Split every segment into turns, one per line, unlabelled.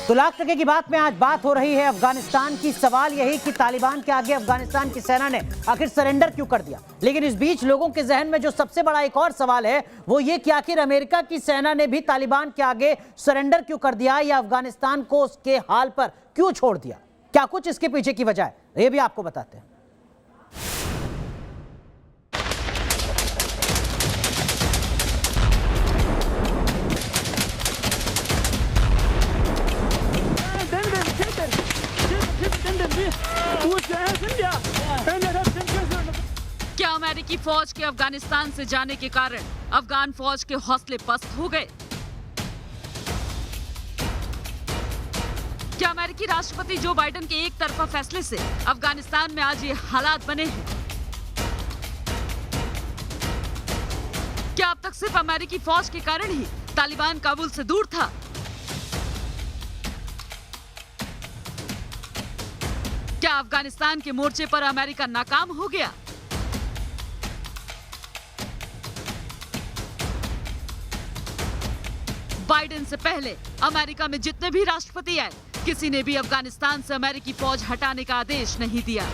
तो लाख टके की बात में आज बात हो रही है अफगानिस्तान की। सवाल यही कि तालिबान के आगे अफगानिस्तान की सेना ने आखिर सरेंडर क्यों कर दिया। लेकिन इस बीच लोगों के जहन में जो सबसे बड़ा एक और सवाल है वो ये कि आखिर अमेरिका की सेना ने भी तालिबान के आगे सरेंडर क्यों कर दिया या अफगानिस्तान को उसके हाल पर क्यों छोड़ दिया। क्या कुछ इसके पीछे की वजह है, ये भी आपको बताते हैं।
क्या अमेरिकी फौज के अफगानिस्तान से जाने के कारण अफगान फौज के हौसले पस्त हो गए? क्या अमेरिकी राष्ट्रपति जो बाइडेन के एक तरफा फैसले से अफगानिस्तान में आज ये हालात बने हैं? क्या अब तक सिर्फ अमेरिकी फौज के कारण ही तालिबान काबुल से दूर था? क्या अफगानिस्तान के मोर्चे पर अमेरिका नाकाम हो गया? बाइडेन से पहले अमेरिका में जितने भी राष्ट्रपति आए, किसी ने भी अफगानिस्तान से अमेरिकी फौज हटाने का आदेश नहीं दिया।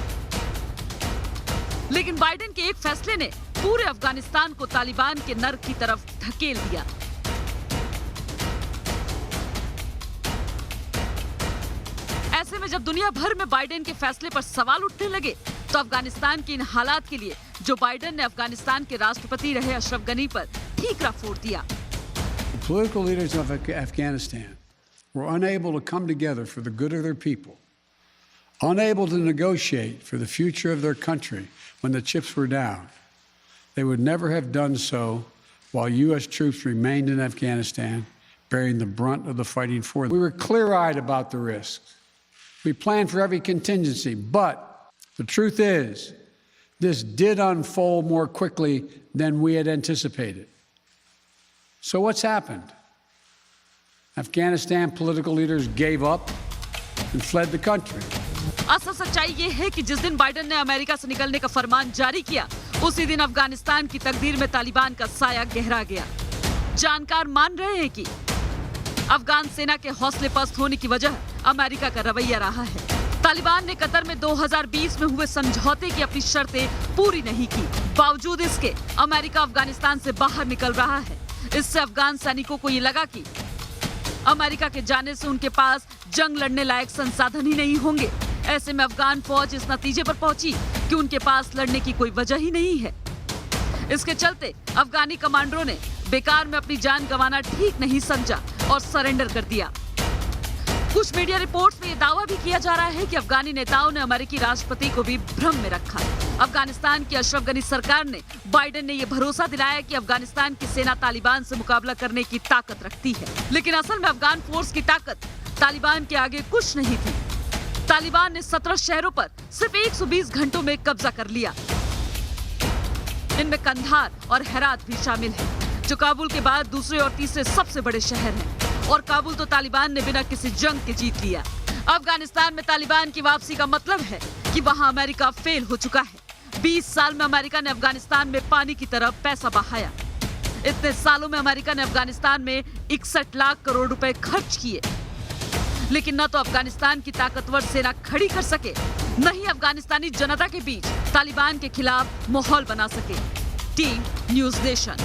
लेकिन बाइडेन के एक फैसले ने पूरे अफगानिस्तान को तालिबान के नर्क की तरफ धकेल दिया। ऐसे में जब दुनिया भर में बाइडेन के फैसले पर सवाल उठने लगे, तो अफगानिस्तान के इन हालात के लिए जो बाइडेन ने अफगानिस्तान के राष्ट्रपति रहे अशरफ गनी पर ठीकरा फोड़ दिया।
Political leaders of Afghanistan were unable to come together for the good of their people, unable to negotiate for the future of their country when the chips were down. They would never have done so while U.S. troops remained in Afghanistan, bearing the brunt of the fighting for them. We were clear-eyed about the risks. We planned for every contingency, but the truth is, this did unfold more quickly than we had anticipated. So what's happened? Afghanistan political leaders gave up and fled the country.
असल सच्चाई ये है कि जिस दिन Biden ने America से निकलने का फरमान जारी किया, उसी दिन अफगानिस्तान की तकदीर में तालिबान का साया गहरा गया। जानकार मान रहे हैं कि अफगान सेना के हौसले पस्त होने की वजह अमेरिका का रवैया रहा है। तालिबान ने कतर में 2020 में हुए समझौते की अपनी शर्तें पूरी नहीं की। बावजूद इसके अमेरिका अफगानिस्तान से बाहर निकल रहा है। इससे अफगान सैनिकों को ये लगा कि अमेरिका के जाने से उनके पास जंग लड़ने लायक संसाधन ही नहीं होंगे। ऐसे में अफगान फौज इस नतीजे पर पहुंची कि उनके पास लड़ने की कोई वजह ही नहीं है। इसके चलते अफगानी कमांडरों ने बेकार में अपनी जान गंवाना ठीक नहीं समझा और सरेंडर कर दिया। कुछ मीडिया रिपोर्ट्स में यह दावा भी किया जा रहा है कि अफगानी नेताओं ने अमेरिकी राष्ट्रपति को भी भ्रम में रखा। अफगानिस्तान की अशरफ गनी सरकार ने बाइडेन ने यह भरोसा दिलाया कि अफगानिस्तान की सेना तालिबान से मुकाबला करने की ताकत रखती है, लेकिन असल में अफगान फोर्स की ताकत तालिबान के आगे कुछ नहीं थी। तालिबान ने 17 शहरों पर सिर्फ 120 घंटों में कब्जा कर लिया। इनमें कंधार और हेरात भी शामिल है, जो काबुल के बाद दूसरे और तीसरे सबसे बड़े शहर हैं। और काबुल तो तालिबान ने बिना किसी जंग के जीत लिया। अफगानिस्तान में तालिबान की वापसी का मतलब है कि वहां अमेरिका फेल हो चुका है। 20 साल में अमेरिका ने अफगानिस्तान में पानी की तरह पैसा बहाया। इतने सालों में अमेरिका ने अफगानिस्तान में 61 लाख करोड़ रुपए खर्च किए, लेकिन न तो अफगानिस्तान की ताकतवर सेना खड़ी कर सके, न ही अफगानिस्तानी जनता के बीच तालिबान के खिलाफ माहौल बना सके। Team news nation.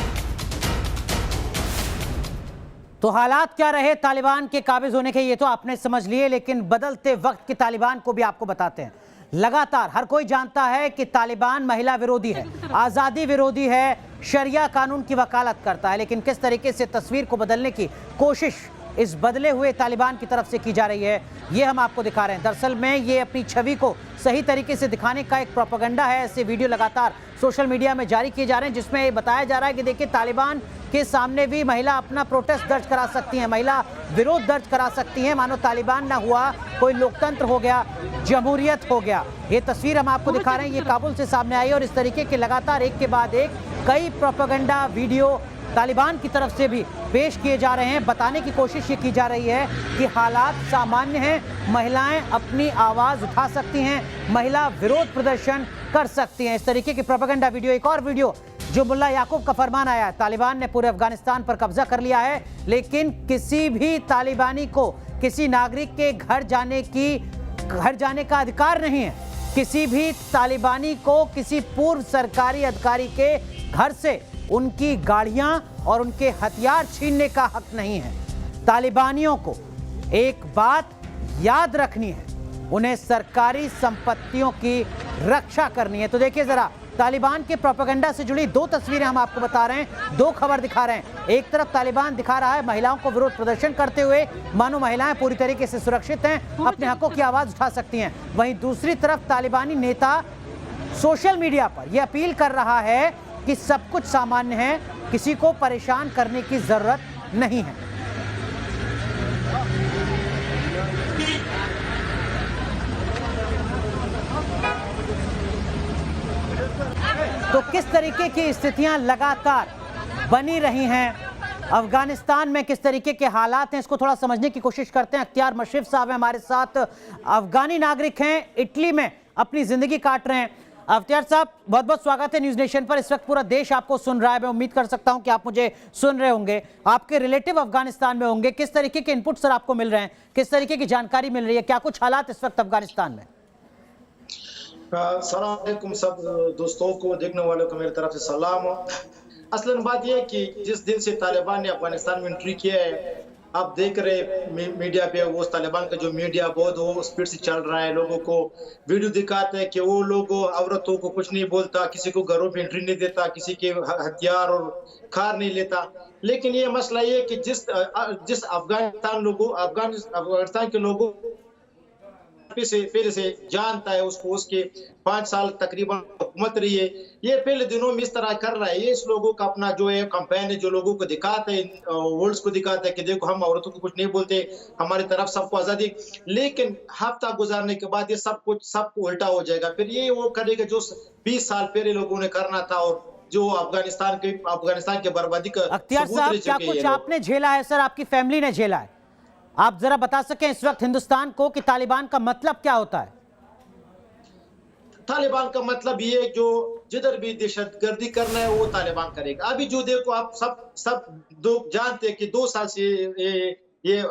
तो हालात क्या रहे तालिबान के काबिज होने के, ये तो आपने समझ लिए, लेकिन बदलते वक्त के तालिबान को भी आपको बताते हैं। लगातार हर कोई जानता है कि तालिबान महिला विरोधी है, आज़ादी विरोधी है, शरिया कानून की वकालत करता है, लेकिन किस तरीके से तस्वीर को बदलने की कोशिश इस बदले हुए तालिबान की तरफ से की जा रही है, ये हम आपको दिखा रहे हैं। दरअसल में ये अपनी छवि को सही तरीके से दिखाने का एक प्रोपेगेंडा है। ऐसे वीडियो लगातार सोशल मीडिया में जारी किए जा रहे हैं, जिसमें ये बताया जा रहा है कि देखिए तालिबान के सामने भी महिला अपना प्रोटेस्ट दर्ज करा सकती हैं, महिला विरोध दर्ज करा सकती हैं, मानो तालिबान ना हुआ कोई लोकतंत्र हो गया, जमहूरियत हो गया। ये तस्वीर हम आपको दिखा रहे हैं, ये काबुल से सामने आई और इस तरीके के लगातार एक के बाद एक कई प्रोपेगेंडा वीडियो तालिबान की तरफ से भी पेश किए जा रहे हैं। बताने की कोशिश ये की जा रही है कि हालात सामान्य हैं, महिलाएं अपनी आवाज़ उठा सकती हैं, महिला विरोध प्रदर्शन कर सकती हैं। इस तरीके की प्रोपेगेंडा वीडियो। एक और वीडियो जो मुल्ला याकूब का फरमान आया, तालिबान ने पूरे अफगानिस्तान पर कब्जा कर लिया है, लेकिन किसी भी तालिबानी को किसी नागरिक के घर जाने का अधिकार नहीं है। किसी भी तालिबानी को किसी पूर्व सरकारी अधिकारी के घर से उनकी गाड़ियां और उनके हथियार छीनने का हक नहीं है। तालिबानियों को एक बात याद रखनी है, उन्हें सरकारी संपत्तियों की रक्षा करनी है। तो देखिए जरा, तालिबान के प्रोपेगेंडा से जुड़ी दो तस्वीरें हम आपको बता रहे हैं, दो खबर दिखा रहे हैं। एक तरफ तालिबान दिखा रहा है महिलाओं को विरोध प्रदर्शन करते हुए, मानो महिलाएं पूरी तरीके से सुरक्षित हैं, अपने हकों की आवाज उठा सकती हैं। वहीं दूसरी तरफ तालिबानी नेता सोशल मीडिया पर यह अपील कर रहा है कि सब कुछ सामान्य है, किसी को परेशान करने की जरूरत नहीं है। तो किस तरीके की स्थितियां लगातार बनी रही हैं अफगानिस्तान में, किस तरीके के हालात हैं, इसको थोड़ा समझने की कोशिश करते हैं। अख्तियार मशरफ साहब हैं हमारे साथ, अफगानी नागरिक हैं, इटली में अपनी जिंदगी काट रहे हैं। अख्तियार साहब, बहुत बहुत स्वागत है न्यूज नेशन पर। इस वक्त पूरा देश आपको सुन रहा है, मैं उम्मीद कर सकता हूं कि आप मुझे सुन रहे होंगे। आपके रिलेटिव अफगानिस्तान में होंगे, किस तरीके के इनपुट सर आपको मिल रहे हैं, किस तरीके की जानकारी मिल रही है, क्या कुछ हालात इस वक्त अफगानिस्तान में?
अस्सलाम वालेकुम सब दोस्तों को, देखने वालों को मेरी तरफ से सलाम। असलन बात यह है कि जिस दिन से तालिबान ने अफगानिस्तान में एंट्री किया है, आप देख रहे मीडिया पे वो तालिबान का जो मीडिया बहुत वो स्पीड से चल रहा है, लोगों को वीडियो दिखाते हैं कि वो लोग औरतों को कुछ नहीं बोलता, किसी को घरों पे एंट्री नहीं देता, किसी के हथियार और खार नहीं लेता। लेकिन ये मसला ये कि जिस अफगानिस्तान के लोगों पहले से जानता है उसको, उसके 5 साल तकरीबन हुकूमत रही है, ये पहले दिनों में इस तरह कर रहा है। ये इस लोगों का अपना जो है कैंपेन है, जो लोगों को दिखाते हैं, वर्ल्ड को दिखाते हैं कि देखो हम औरतों को कुछ नहीं बोलते, हमारी तरफ सबको आजादी। लेकिन हफ्ता गुजारने के बाद ये सबको उल्टा हो जाएगा। फिर ये वो करेगा जो 20 साल पहले लोगों ने करना था, और जो अफगानिस्तान के बर्बादी का
अख्तियार साहब, क्या कुछ आपने झेला है सर, आपकी फैमिली ने झेला है? आप जरा बता सकें इस वक्त हिंदुस्तान को कि तालिबान का मतलब क्या होता है?
तालिबान का मतलब ये जो जिधर भी दहशतगर्दी करना है वो तालिबान करेगा। अभी जो देखो आप सब लोग जानते हैं कि 2 साल से ये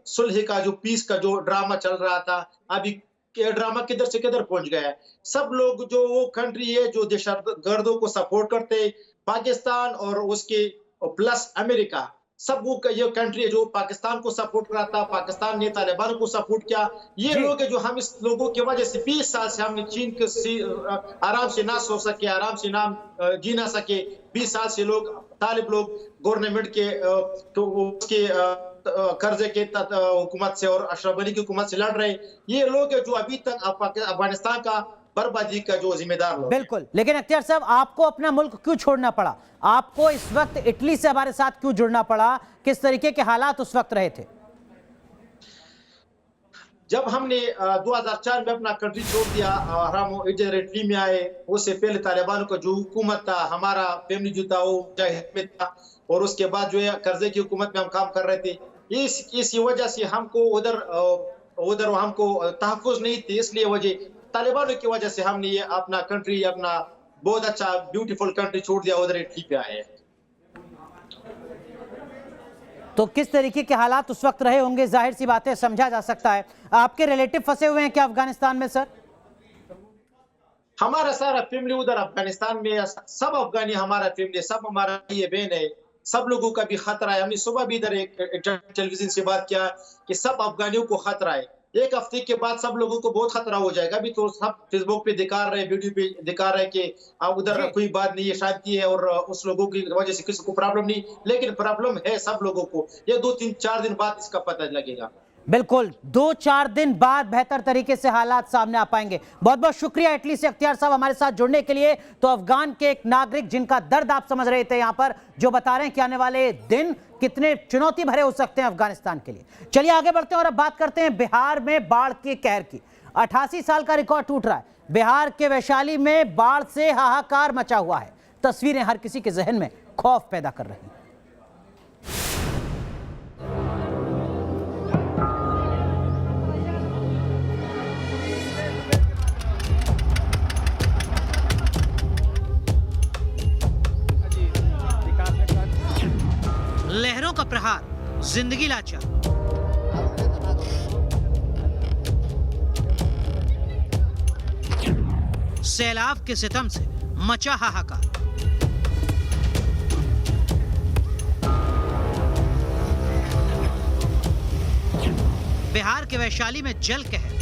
सुलह का जो पीस का जो ड्रामा चल रहा था, अभी ड्रामा किधर से किधर पहुंच गया है। सब लोग जो वो कंट्री है जो दहशतगर्दों को सपोर्ट करते हैं, पाकिस्तान और उसके प्लस अमेरिका, सब वो ये कंट्री है जो पाकिस्तान को सपोर्ट करा था, पाकिस्तान ने तालिबान को सपोर्ट किया। ये लोग है जो हम इस लोगों की वजह से 20 साल से हमने चीन के आराम से ना सो सके, आराम से ना जी ना सके। 20 साल से तालिब लोग गवर्नमेंट के तो उसके कर्जे के हुकूमत से और अशरफ गनी की हुकूमत से लड़ रहे। ये लोग है जो अभी तक अफगानिस्तान का बर्बादी का जो जिम्मेदार लोग।
बिल्कुल, लेकिन अख्तियार साहब, आपको अपना मुल्क क्यों छोड़ना पड़ा? आपको इस वक्त इटली से हमारे साथ क्यों जुड़ना पड़ा? किस तरीके के हालात उस वक्त रहे थे?
जब हमने 2004 में अपना कंट्री छोड़ दिया, हम इधर इटली में आए, उससे पहले तालिबान का जो हुकूमत था, हमारा फैमिली जो था वो मुजाहिद में था, और उसके बाद जो है कर्जे की हुकूमत में हम काम कर रहे थे। इसी वजह से हमको उधर हमको तहफ़्फ़ुज़ नहीं थी, इसलिए वजह तालिबान की वजह से हमने ये अपना कंट्री, अपना बहुत अच्छा ब्यूटीफुल कंट्री छोड़ दिया, उधर इटली पे आए।
तो किस तरीके के हालात उस वक्त रहे होंगे? जाहिर सी बात है, समझा जा सकता है। आपके रिलेटिव फंसे हुए हैं क्या अफगानिस्तान में सर?
हमारा सारा फैमिली उधर अफगानिस्तान में, सब अफगानी हमारा फैमिली, सब हमारा ये बहन है, सब लोगों का भी खतरा है। हमने सुबह भी इधर एक टेलीविजन से बात किया कि सब अफगानियों को खतरा है। 1 हफ्ते के बाद सब लोगों को बहुत खतरा हो जाएगा। अभी तो सब फेसबुक पे दिखा रहे, वीडियो पे दिखा रहे कि उधर कोई बात नहीं है, शांति है, और उस लोगों की वजह से किसी को प्रॉब्लम नहीं, लेकिन प्रॉब्लम है सब लोगों को। ये 2-3-4 दिन बाद इसका पता लगेगा।
बिल्कुल, 2-4 दिन बाद बेहतर तरीके से हालात सामने आ पाएंगे। बहुत बहुत शुक्रिया इटली से अख्तियार साहब हमारे साथ जुड़ने के लिए। तो अफगान के एक नागरिक जिनका दर्द आप समझ रहे थे यहाँ पर, जो बता रहे हैं कि आने वाले दिन कितने चुनौती भरे हो सकते हैं अफगानिस्तान के लिए। चलिए आगे बढ़ते हैं और अब बात करते हैं बिहार में बाढ़ के कहर की। 88 साल का रिकॉर्ड टूट रहा है। बिहार के वैशाली में बाढ़ से हाहाकार मचा हुआ है। तस्वीरें हर किसी के जहन में खौफ पैदा कर रही हैं। लहरों का प्रहार, जिंदगी लाचार। सैलाब के सितम से मचा हाहाकार। बिहार के वैशाली में जल कहर।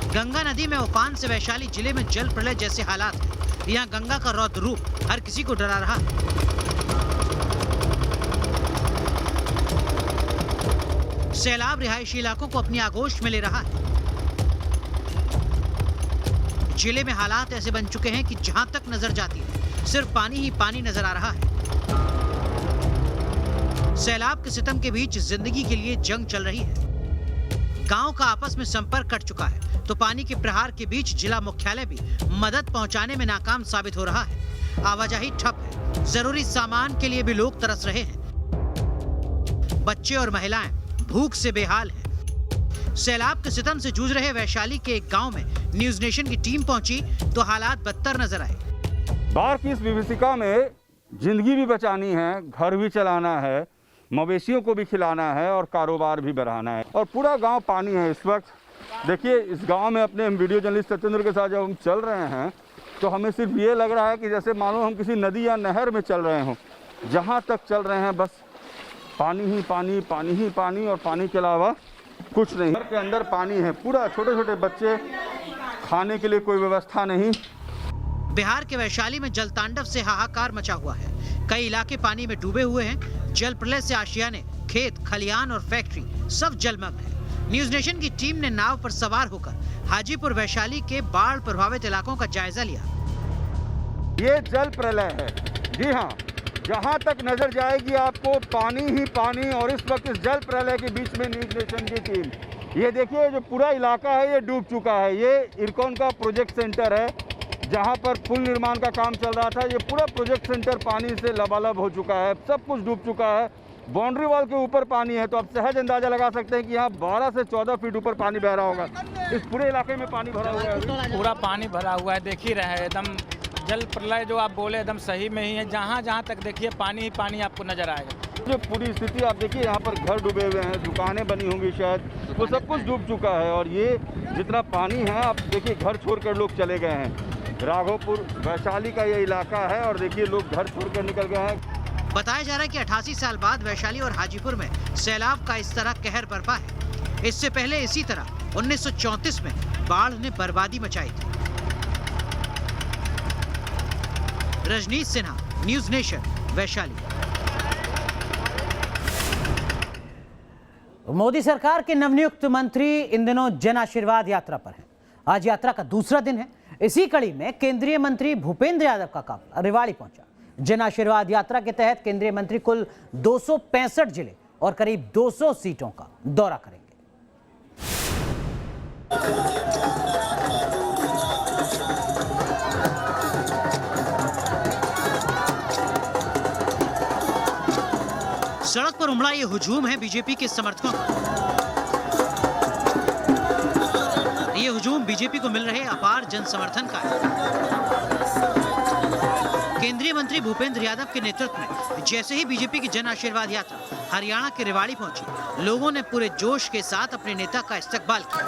गंगा नदी में उफान से वैशाली जिले में जल प्रलय जैसे हालात हैं। यहाँ गंगा का रौद्र रूप हर किसी को डरा रहा है। सैलाब रिहायशी इलाकों को अपनी आगोश में ले रहा है। जिले में हालात ऐसे बन चुके हैं कि जहां तक नजर जाती है सिर्फ पानी ही पानी नजर आ रहा है। सैलाब के सितम के बीच जिंदगी के लिए जंग चल रही है। गांव का आपस में संपर्क कट चुका है तो पानी के प्रहार के बीच जिला मुख्यालय भी मदद पहुंचाने में नाकाम साबित हो रहा है। आवाजाही ठप है। जरूरी सामान के लिए भी लोग तरस रहे हैं। बच्चे और महिलाएं भूख से बेहाल हैं। सैलाब के सितम से जूझ रहे वैशाली के एक गांव में न्यूज नेशन की टीम पहुंची तो हालात बदतर नजर आए।
बाढ़ की इस विभीषिका में जिंदगी भी बचानी है, घर भी चलाना है, मवेशियों को भी खिलाना है और कारोबार भी बढ़ाना है और पूरा गांव पानी है इस वक्त। देखिए इस गांव में अपने वीडियो जर्नलिस्ट सत्येंद्र के साथ जब हम चल रहे हैं तो हमें सिर्फ ये लग रहा है कि जैसे मानो हम किसी नदी या नहर में चल रहे हों। जहां तक चल रहे हैं बस पानी ही पानी, पानी ही पानी और पानी के अलावा कुछ नहीं। घर के अंदर पानी है पूरा, छोटे छोटे बच्चे, खाने के लिए कोई व्यवस्था नहीं।
बिहार के वैशाली में जल तांडव से हाहाकार मचा हुआ है। कई इलाके पानी में डूबे हुए हैं। जल प्रलय से आशियाने, खेत, खलिहान और फैक्ट्री सब जलमग्न है। न्यूज नेशन की टीम ने नाव पर सवार होकर हाजीपुर वैशाली के बाढ़ प्रभावित इलाकों का जायजा लिया।
ये जल प्रलय है। जी हाँ, जहाँ तक नजर जाएगी आपको पानी ही पानी और इस वक्त इस जल प्रलय के बीच में न्यूज नेशन की टीम। ये देखिए जो पूरा इलाका है ये डूब चुका है। ये इरकॉन का प्रोजेक्ट सेंटर है जहाँ पर पुल निर्माण का काम चल रहा था। ये पूरा प्रोजेक्ट सेंटर पानी से लबालब हो चुका है, सब कुछ डूब चुका है। बाउंड्री वॉल के ऊपर पानी है तो आप सहज अंदाजा लगा सकते हैं कि यहाँ 12 से 14 फीट ऊपर पानी बह रहा होगा। इस पूरे इलाके में पानी भरा हुआ है,
पूरा पानी भरा हुआ है। देख ही रहे हैं एकदम जल प्रलय जो आप बोले एकदम सही में ही है। जहाँ जहाँ तक देखिए पानी ही पानी आपको नजर आएगा।
जो पूरी स्थिति आप देखिए यहाँ पर घर डूबे हुए हैं, दुकानें बनी होंगी शायद, वो सब कुछ डूब चुका है। और ये जितना पानी है आप देखिए घर छोड़कर लोग चले गए हैं। राघोपुर वैशाली का ये इलाका है और देखिए लोग घर छोड़कर निकल गए हैं।
बताया जा रहा है कि 88 साल बाद वैशाली और हाजीपुर में सैलाब का इस तरह कहर बरपा है। इससे पहले इसी तरह 1934 में बाढ़ ने बर्बादी मचाई थी। Rajneesh Sinha, news nation, Vaishali. मोदी सरकार के नवनियुक्त मंत्री इन दिनों जन आशीर्वाद यात्रा पर हैं। आज यात्रा का दूसरा दिन है। इसी कड़ी में केंद्रीय मंत्री भूपेंद्र यादव का काफिला रेवाड़ी पहुंचा। जन आशीर्वाद यात्रा के तहत केंद्रीय मंत्री कुल 265 जिले और करीब 200 सीटों का दौरा करेंगे। सड़क पर उमड़ा ये हुजूम है बीजेपी के समर्थकों का। ये हुजूम बीजेपी को मिल रहे अपार जन समर्थन का है। केंद्रीय मंत्री भूपेंद्र यादव के नेतृत्व में जैसे ही बीजेपी की जन आशीर्वाद यात्रा हरियाणा के रेवाड़ी पहुंची, लोगों ने पूरे जोश के साथ अपने नेता का इस्तकबाल किया।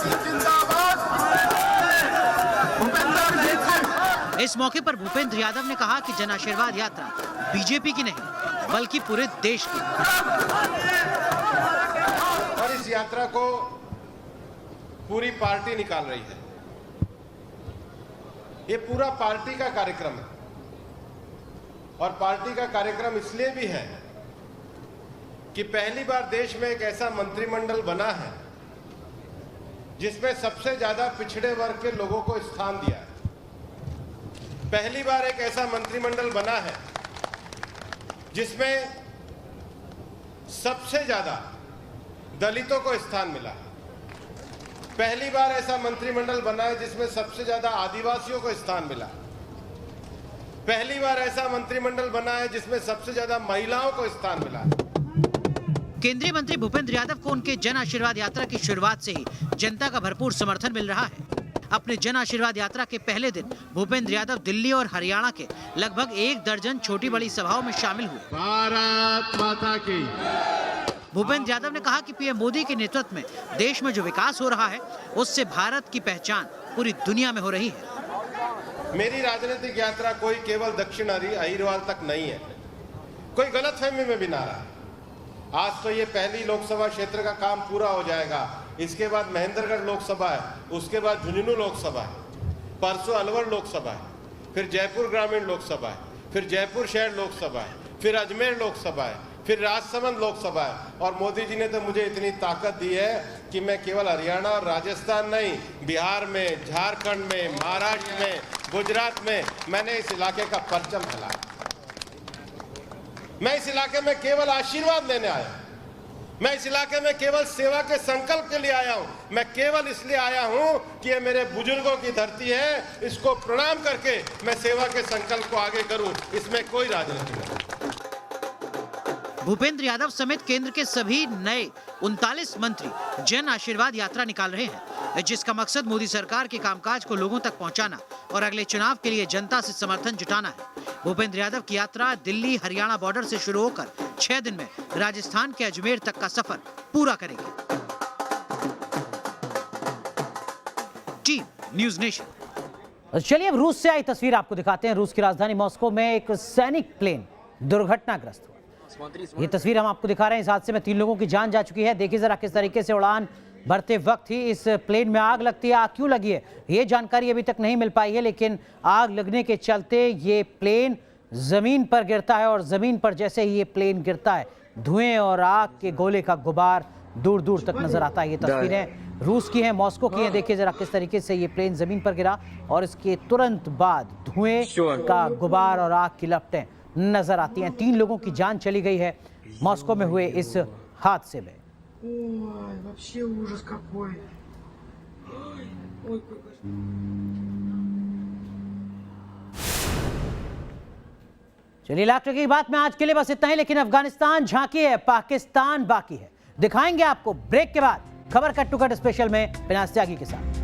इस मौके पर भूपेंद्र यादव ने कहा कि जन आशीर्वाद यात्रा बीजेपी की नहीं बल्कि पूरे देश की।
और इस यात्रा को पूरी पार्टी निकाल रही है। ये पूरा पार्टी का कार्यक्रम है और पार्टी का कार्यक्रम इसलिए भी है कि पहली बार देश में एक ऐसा मंत्रिमंडल बना है जिसमें सबसे ज्यादा पिछड़े वर्ग के लोगों को स्थान दिया है। पहली बार एक ऐसा मंत्रिमंडल बना है जिसमें सबसे ज्यादा दलितों को स्थान मिला है। पहली बार ऐसा मंत्रिमंडल बना है जिसमें सबसे ज्यादा आदिवासियों को स्थान मिला। पहली बार ऐसा मंत्रिमंडल बना है जिसमें सबसे ज्यादा महिलाओं को स्थान मिला।
केंद्रीय मंत्री भूपेंद्र यादव को उनके जन आशीर्वाद यात्रा की शुरुआत से ही जनता का भरपूर समर्थन मिल रहा है। अपने जन आशीर्वाद यात्रा के पहले दिन भूपेंद्र यादव दिल्ली और हरियाणा के लगभग 1 दर्जन छोटी बड़ी सभाओं में शामिल हुए।
भारत माता की।
भूपेंद्र यादव ने कहा कि पीएम मोदी के नेतृत्व में देश में जो विकास हो रहा है उससे भारत की पहचान पूरी दुनिया में हो रही है।
मेरी राजनीतिक यात्रा कोई केवल दक्षिण अहिरवाल तक नहीं है, कोई गलतफहमी में भी ना रहा। आज तो ये पहली लोकसभा क्षेत्र का काम पूरा हो जाएगा, इसके बाद महेंद्रगढ़ लोकसभा है, उसके बाद झुंझुनू लोकसभा है, परसों अलवर लोकसभा है, फिर जयपुर ग्रामीण लोकसभा है, फिर जयपुर शहर लोकसभा है, फिर अजमेर लोकसभा है, फिर राजसमंद लोकसभा है। और मोदी जी ने तो मुझे इतनी ताकत दी है कि मैं केवल हरियाणा और राजस्थान नहीं, बिहार में, झारखंड में, महाराष्ट्र में, गुजरात में मैंने इस इलाके का परचम फैलाया। मैं इस इलाके में केवल आशीर्वाद लेने आया, मैं इस इलाके में केवल सेवा के संकल्प के लिए आया हूं। मैं केवल इसलिए आया हूं कि ये मेरे बुजुर्गों की धरती है, इसको प्रणाम करके मैं सेवा के संकल्प को आगे करूं, इसमें कोई राजनीति नहीं।
भूपेंद्र यादव समेत केंद्र के सभी नए 39 मंत्री जन आशीर्वाद यात्रा निकाल रहे हैं, जिसका मकसद मोदी सरकार के कामकाज को लोगों तक पहुंचाना और अगले चुनाव के लिए जनता से समर्थन जुटाना है। भूपेंद्र यादव की यात्रा दिल्ली हरियाणा बॉर्डर से शुरू होकर 6 दिन में राजस्थान के अजमेर तक का सफर पूरा करेगी। Team news nation. चलिए अब रूस से आई तस्वीर आपको दिखाते हैं। रूस की राजधानी मॉस्को में एक सैनिक प्लेन दुर्घटनाग्रस्त हुआ। ये तस्वीर हम आपको दिखा रहे हैं। इस हादसे में 3 लोगों की जान जा चुकी है। देखिए जरा किस तरीके से उड़ान भरते वक्त ही इस प्लेन में आग लगती है। आग क्यों लगी है ये जानकारी अभी तक नहीं मिल पाई है, लेकिन आग लगने के चलते ये प्लेन जमीन पर गिरता है और जमीन पर जैसे ही ये प्लेन गिरता है धुएं और आग के गोले का गुबार दूर दूर तक नजर आता है। ये तस्वीरें रूस की हैं, मॉस्को की हैं। देखिए जरा किस तरीके से ये प्लेन जमीन पर गिरा और इसके तुरंत बाद धुएं का गुबार और आग की लपटें नजर आती हैं। 3 लोगों की जान चली गई है मॉस्को में हुए इस हादसे में।
Вообще ужас какой. Ой, какой.
चलिए लास्ट की बात में आज के लिए बस इतना ही, लेकिन अफगानिस्तान झांकी है, पाकिस्तान बाकी है। दिखाएंगे आपको ब्रेक के बाद खबर कट टू कट स्पेशल में बिना त्यागी के साथ।